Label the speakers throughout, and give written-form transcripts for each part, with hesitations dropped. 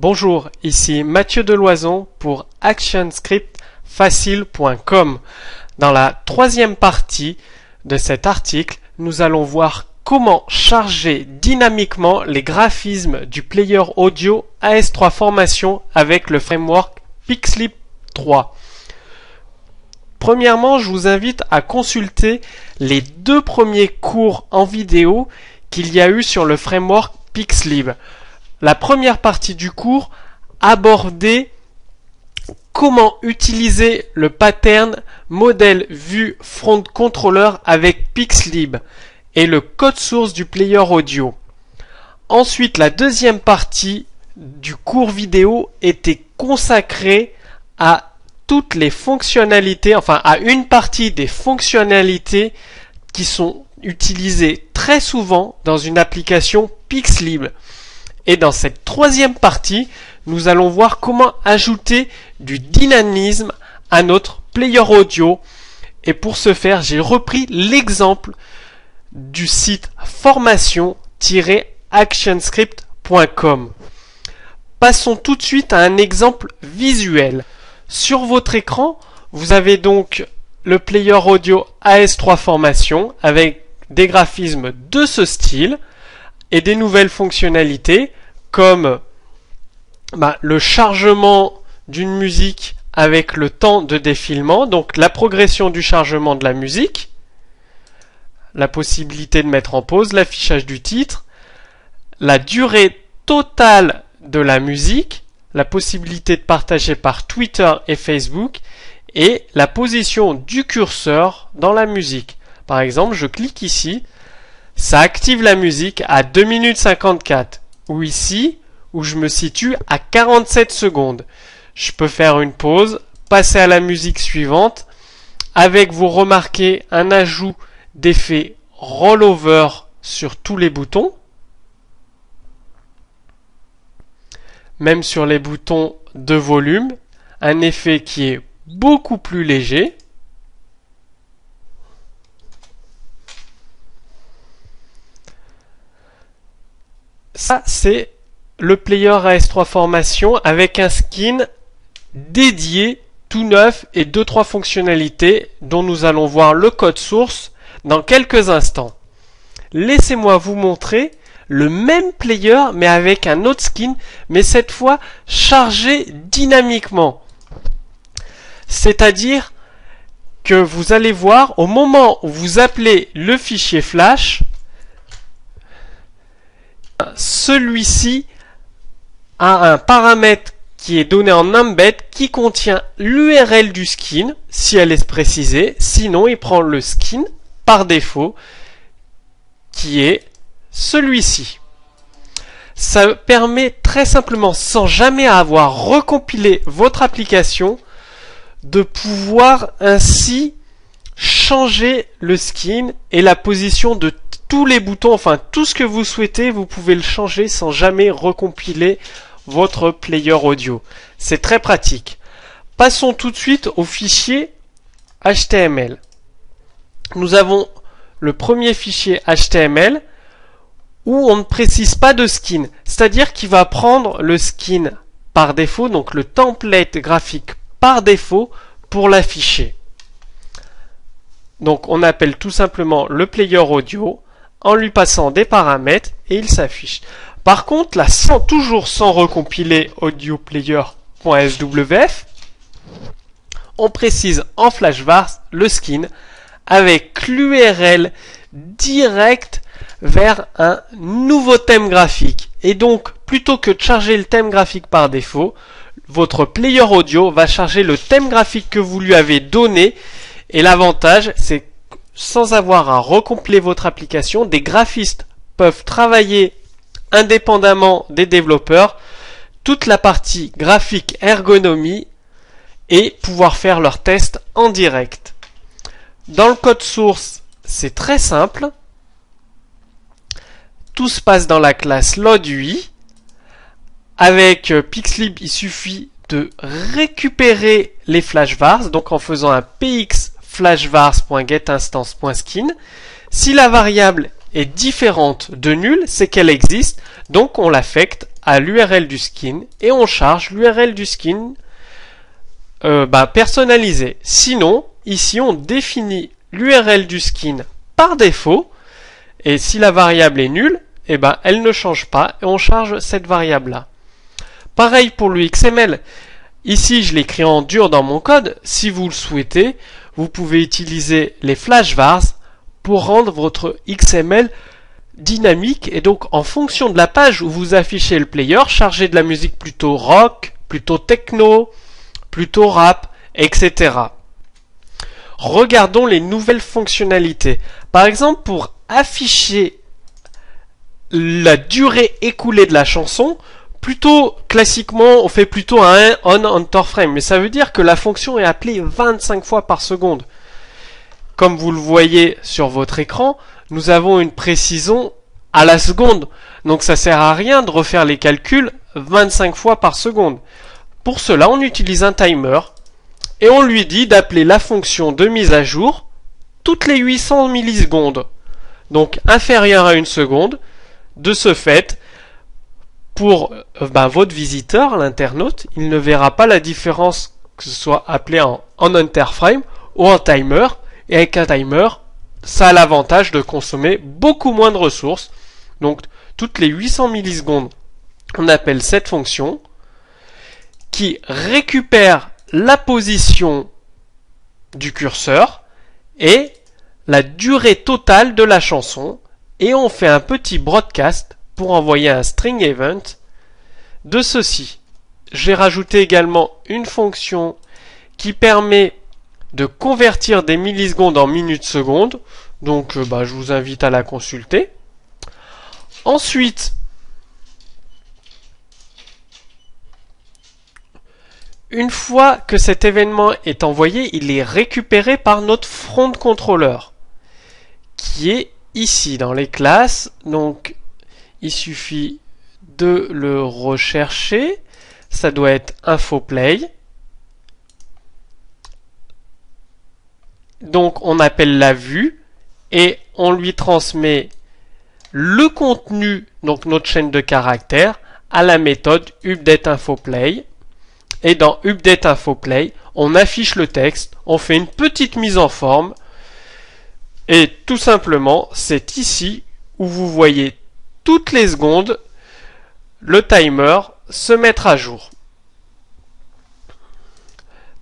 Speaker 1: Bonjour, ici Mathieu Deloison pour actionscriptfacile.com. Dans la troisième partie de cet article, nous allons voir comment charger dynamiquement les graphismes du player audio AS3 Formation avec le framework Pixlib 3. Premièrement, je vous invite à consulter les deux premiers cours en vidéo qu'il y a eu sur le framework Pixlib. La première partie du cours abordait comment utiliser le pattern modèle vue front controller avec Pixlib et le code source du player audio. Ensuite, la deuxième partie du cours vidéo était consacrée à toutes les fonctionnalités, enfin à une partie des fonctionnalités qui sont utilisées très souvent dans une application Pixlib. Et dans cette troisième partie, nous allons voir comment ajouter du dynamisme à notre player audio. Et pour ce faire, j'ai repris l'exemple du site formation-actionscript.com. Passons tout de suite à un exemple visuel. Sur votre écran, vous avez donc le player audio AS3 Formation avec des graphismes de ce style et des nouvelles fonctionnalités comme le chargement d'une musique avec le temps de défilement, donc la progression du chargement de la musique, la possibilité de mettre en pause, l'affichage du titre, la durée totale de la musique, la possibilité de partager par Twitter et Facebook et la position du curseur dans la musique. Par exemple, je clique ici, ça active la musique à 2 minutes 54. Ou ici, où je me situe à 47 secondes. Je peux faire une pause, passer à la musique suivante, avec, vous remarquez, un ajout d'effet rollover sur tous les boutons, même sur les boutons de volume, un effet qui est beaucoup plus léger. Ça, c'est le player AS3 Formation avec un skin dédié, tout neuf et 2-3 fonctionnalités dont nous allons voir le code source dans quelques instants. Laissez-moi vous montrer le même player mais avec un autre skin, mais cette fois chargé dynamiquement. C'est-à-dire que vous allez voir au moment où vous appelez le fichier flash, celui-ci a un paramètre qui est donné en embed qui contient l'URL du skin si elle est précisée, sinon il prend le skin par défaut qui est celui-ci. Ça permet très simplement, sans jamais avoir recompilé votre application, de pouvoir ainsi changer le skin et la position de tous les boutons, enfin tout ce que vous souhaitez, vous pouvez le changer sans jamais recompiler votre player audio. C'est très pratique. Passons tout de suite au fichier HTML. Nous avons le premier fichier HTML où on ne précise pas de skin, c'est-à-dire qu'il va prendre le skin par défaut, donc le template graphique par défaut pour l'afficher. Donc on appelle tout simplement le player audio en lui passant des paramètres et il s'affiche. Par contre, là, toujours sans recompiler audioplayer.swf, on précise en flashvar le skin avec l'URL direct vers un nouveau thème graphique. Et donc, plutôt que de charger le thème graphique par défaut, votre player audio va charger le thème graphique que vous lui avez donné. Et l'avantage, c'est sans avoir à recompiler votre application, des graphistes peuvent travailler indépendamment des développeurs toute la partie graphique ergonomie et pouvoir faire leurs tests en direct. Dans le code source, c'est très simple. Tout se passe dans la classe load.ui. Avec Pixlib, il suffit de récupérer les flashvars, donc en faisant un px flashvars.getInstance.skin. Si la variable est différente de nul, c'est qu'elle existe, donc on l'affecte à l'URL du skin et on charge l'URL du skin personnalisé. Sinon, ici on définit l'URL du skin par défaut et si la variable est nulle, elle ne change pas et on charge cette variable là. Pareil pour le XML. Ici, je l'écris en dur dans mon code. Si vous le souhaitez, vous pouvez utiliser les flashvars pour rendre votre XML dynamique et donc en fonction de la page où vous affichez le player, chargez de la musique plutôt rock, plutôt techno, plutôt rap, etc. Regardons les nouvelles fonctionnalités. Par exemple, pour afficher la durée écoulée de la chanson, plutôt classiquement, on fait plutôt un on-enter-frame, mais ça veut dire que la fonction est appelée 25 fois par seconde. Comme vous le voyez sur votre écran, nous avons une précision à la seconde. Donc ça sert à rien de refaire les calculs 25 fois par seconde. Pour cela, on utilise un timer et on lui dit d'appeler la fonction de mise à jour toutes les 800 millisecondes. Donc inférieur à une seconde. De ce fait, pour votre visiteur, l'internaute, il ne verra pas la différence que ce soit appelé en on-enter-frame ou en timer. Et avec un timer, ça a l'avantage de consommer beaucoup moins de ressources. Donc, toutes les 800 millisecondes, on appelle cette fonction qui récupère la position du curseur et la durée totale de la chanson. Et on fait un petit broadcast pour envoyer un string event de ceci. J'ai rajouté également une fonction qui permet de convertir des millisecondes en minutes-secondes. Donc je vous invite à la consulter. Ensuite, une fois que cet événement est envoyé, il est récupéré par notre front controller qui est ici dans les classes. Donc il suffit de le rechercher. Ça doit être InfoPlay. Donc on appelle la vue et on lui transmet le contenu, donc notre chaîne de caractères, à la méthode updateInfoPlay. Et dans updateInfoPlay, on affiche le texte, on fait une petite mise en forme et tout simplement c'est ici où vous voyez toutes les secondes le timer se mettre à jour.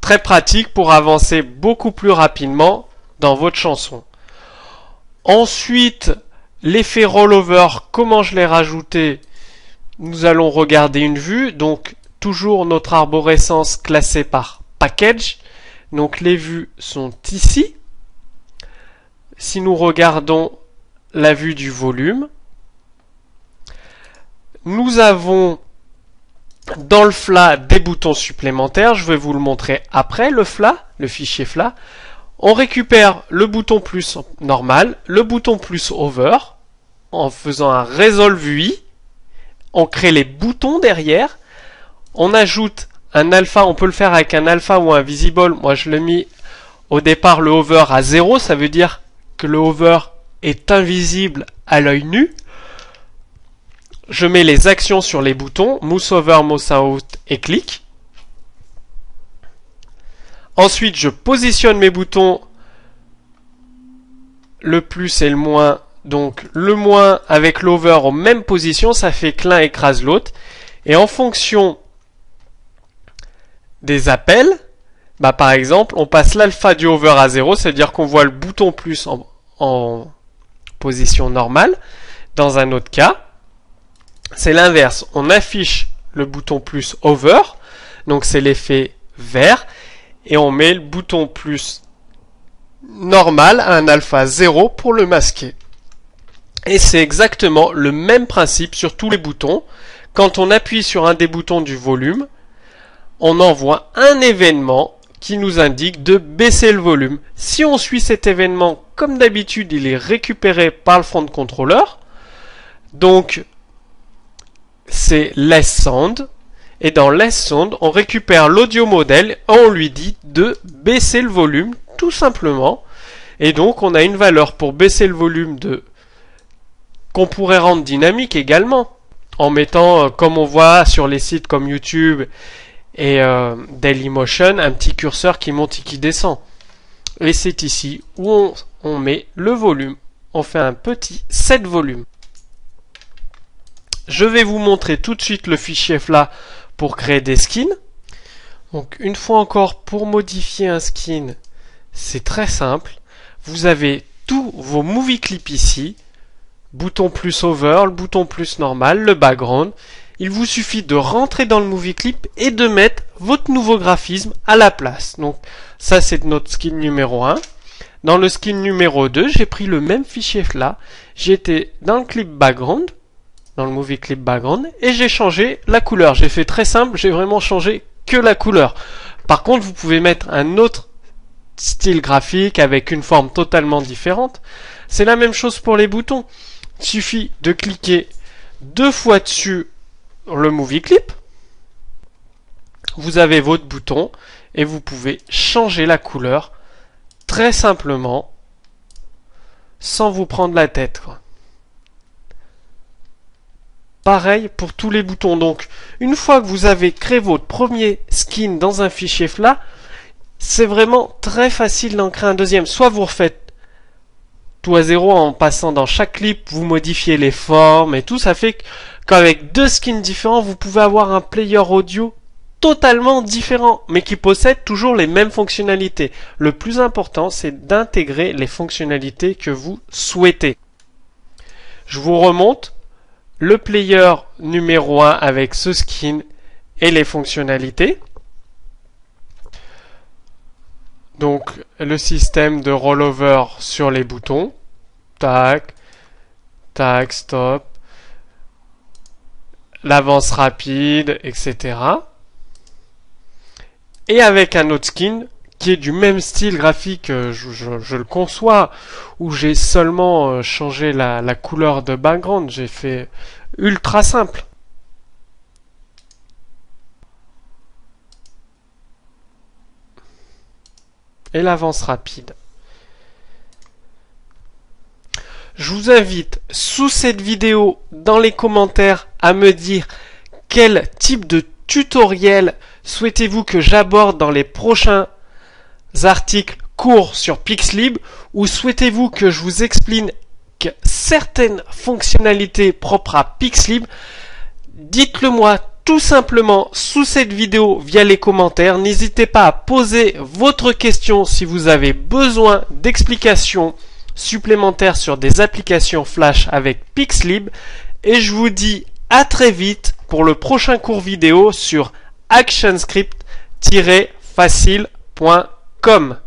Speaker 1: Très pratique pour avancer beaucoup plus rapidement dans votre chanson. Ensuite, l'effet rollover, comment je l'ai rajouté? Nous allons regarder une vue, donc toujours notre arborescence classée par package. Donc les vues sont ici. Si nous regardons la vue du volume, nous avons dans le FLA des boutons supplémentaires. Je vais vous le montrer après. Le FLA, le fichier FLA, on récupère le bouton plus normal, le bouton plus over en faisant un resolve UI. On crée les boutons derrière. On ajoute un alpha. On peut le faire avec un alpha ou un visible. Moi, je l'ai mis au départ le hover à 0. Ça veut dire que le hover est invisible à l'œil nu. Je mets les actions sur les boutons, mouse over, mouse out et clic. Ensuite, je positionne mes boutons, le plus et le moins. Donc, le moins avec l'over aux mêmes positions, ça fait que l'un écrase l'autre. Et en fonction des appels, par exemple, on passe l'alpha du over à 0, c'est-à-dire qu'on voit le bouton plus en position normale. Dans un autre cas, c'est l'inverse. On affiche le bouton plus over, donc c'est l'effet vert, et on met le bouton plus normal à un alpha 0 pour le masquer. Et c'est exactement le même principe sur tous les boutons. Quand on appuie sur un des boutons du volume, on envoie un événement qui nous indique de baisser le volume. Si on suit cet événement, comme d'habitude, il est récupéré par le front controller. Donc, c'est less sound. Et dans less sound, on récupère l'audio model et on lui dit de baisser le volume, tout simplement. Et donc, on a une valeur pour baisser le volume de qu'on pourrait rendre dynamique également, en mettant, comme on voit sur les sites comme YouTube et Dailymotion, un petit curseur qui monte et qui descend. Et c'est ici où on met le volume. On fait un petit set volume. Je vais vous montrer tout de suite le fichier FLA pour créer des skins. Donc une fois encore, pour modifier un skin, c'est très simple. Vous avez tous vos movie clips ici. Bouton plus over, le bouton plus normal, le background. Il vous suffit de rentrer dans le movie clip et de mettre votre nouveau graphisme à la place. Donc ça c'est notre skin numéro 1. Dans le skin numéro 2, j'ai pris le même fichier FLA. J'étais dans le clip background, dans le movie clip background, et j'ai changé la couleur. J'ai fait très simple, j'ai vraiment changé que la couleur. Par contre, vous pouvez mettre un autre style graphique avec une forme totalement différente. C'est la même chose pour les boutons. Il suffit de cliquer 2 fois dessus le movie clip. Vous avez votre bouton et vous pouvez changer la couleur très simplement sans vous prendre la tête, quoi. Pareil pour tous les boutons. Donc, une fois que vous avez créé votre premier skin dans un fichier FLA, c'est vraiment très facile d'en créer un deuxième. Soit vous refaites tout à zéro en passant dans chaque clip, vous modifiez les formes et tout. Ça fait qu'avec 2 skins différents, vous pouvez avoir un player audio totalement différent, mais qui possède toujours les mêmes fonctionnalités. Le plus important, c'est d'intégrer les fonctionnalités que vous souhaitez. Je vous remonte le player numéro 1 avec ce skin et les fonctionnalités. Donc le système de rollover sur les boutons, tac, tac, stop, l'avance rapide, etc. Et avec un autre skin qui est du même style graphique, je le conçois, où j'ai seulement changé la couleur de background. J'ai fait ultra simple. Et l'avance rapide. Je vous invite sous cette vidéo dans les commentaires à me dire quel type de tutoriel souhaitez-vous que j'aborde dans les prochains articles courts sur Pixlib, ou souhaitez-vous que je vous explique certaines fonctionnalités propres à Pixlib. Dites-le moi tout simplement sous cette vidéo via les commentaires. N'hésitez pas à poser votre question si vous avez besoin d'explications supplémentaires sur des applications Flash avec Pixlib, et je vous dis à très vite pour le prochain cours vidéo sur ActionScript-facile.com.